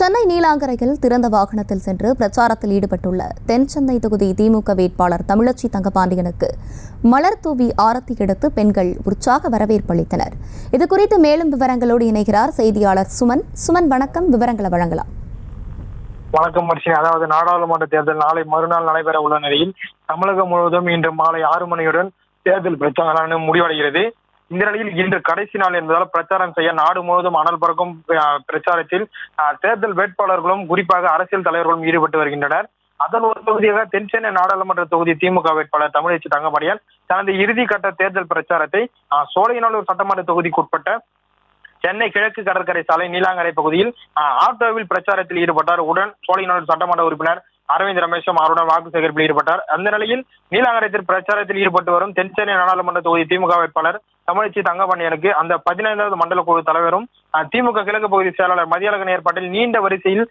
சென்னை நீலாங்கரையில் திறந்த வாகனத்தில் சென்று பிரச்சாரத்தில் ஈடுபட்டுள்ள தென் சென்னை தொகுதி திமுக வேட்பாளர் தமிழச்சி தங்கபாண்டியனுக்கு மலர் தூவி ஆரத்தி எடுத்து பெண்கள் உற்சாக வரவேற்பு அளித்தனர். இதுகுறித்து மேலும் விவரங்களோடு இணைகிறார் செய்தியாளர் சுமன். சுமன், வணக்கம். விவரங்களை வழங்கலாம். வணக்கம் மர்ஷினி. அதாவது நாடாளுமன்ற தேர்தல் நாளை மறுநாள் நடைபெற உள்ள நிலையில் தமிழகம் முழுவதும் இன்று மாலை 6 மணியுடன் தேர்தல் பிரச்சாரம் முடிவடைகிறது. இந்த நிலையில் இன்று கடைசி நாள் என்பதால் பிரச்சாரம் செய்ய நாடு முழுவதும் அனல் பறக்கும் பிரச்சாரத்தில் தேர்தல் வேட்பாளர்களும் குறிப்பாக அரசியல் தலைவர்களும் ஈடுபட்டு வருகின்றனர். அதன் ஒரு தொகுதியாக தென் சென்னை நாடாளுமன்ற தொகுதி திமுக வேட்பாளர் தமிழச்சி தங்கபாண்டியன் தனது இறுதி கட்ட தேர்தல் பிரச்சாரத்தை சோலைநல்லூர் சட்டமன்ற தொகுதிக்குட்பட்ட சென்னை கிழக்கு கடற்கரை சாலை நீலாங்கரை பகுதியில் ஆட்டோவில் பிரச்சாரத்தில் ஈடுபட்டார். உடன் சோலைநல்லூர் சட்டமன்ற உறுப்பினர் அரவிந்த் ரமேஷும் அவருடன் வாக்கு சேகரிப்பில் ஈடுபட்டார். அந்த நிலையில் நீலாங்கரத்தில் பிரச்சாரத்தில் ஈடுபட்டு வரும் தென் சென்னை நாடாளுமன்ற தொகுதி திமுக வேட்பாளர் தமிழச்சி தங்கபாண்டியனுக்கு அந்த 15வது மண்டல குழு தலைவரும் திமுக கிழக்கு பகுதி செயலாளர் மதியழகன் ஏற்பாட்டில் நீண்ட வரிசையில்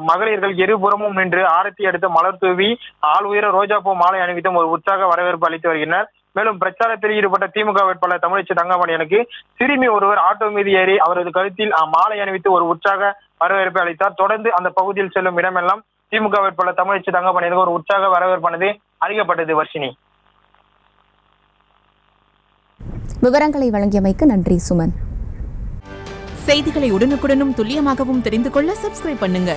மகளிர்கள் இருபுறமும் நின்று ஆரத்தி எடுத்து மலர் தூவி ஆள் உயர ரோஜாப்பூ மாலை அணிவித்தும் ஒரு உற்சாக வரவேற்பு அளித்து வருகின்றனர். மேலும் பிரச்சாரத்தில் ஈடுபட்ட திமுக வேட்பாளர் தமிழச்சி தங்கபாண்டியனுக்கு சிறுமி ஒருவர் ஆட்டோ மீது ஏறி அவரது கழுத்தில் மாலை அணிவித்து ஒரு உற்சாக வரவேற்பு அளித்தார். தொடர்ந்து அந்த பகுதியில் செல்லும் இடமெல்லாம் திமுக வேட்பாளர் தமிழச்சி தங்கபாண்டியனுக்கு ஒரு உற்சாக வரவேற்பானது அளிக்கப்பட்டது. வர்ஷினி, விவரங்களை வழங்கியமைக்கு நன்றி சுமன். செய்திகளை உடனுக்குடனும் துல்லியமாகவும் தெரிந்து கொள்ள சப்ஸ்கிரைப் பண்ணுங்க.